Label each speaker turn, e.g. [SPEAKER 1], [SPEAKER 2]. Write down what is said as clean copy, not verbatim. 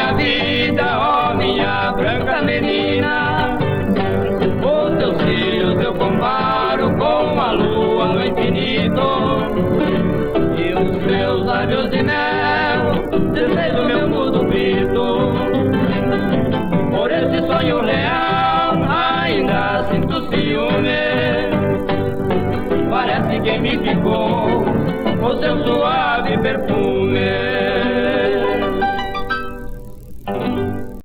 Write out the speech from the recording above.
[SPEAKER 1] minha vida, ó minha branca menina. Os teus cílios eu comparo com a lua no infinito, e os teus lábios de mel desejo meu mudo grito. Por esse sonho real ainda sinto ciúme, parece que me ficou o seu suave perfume.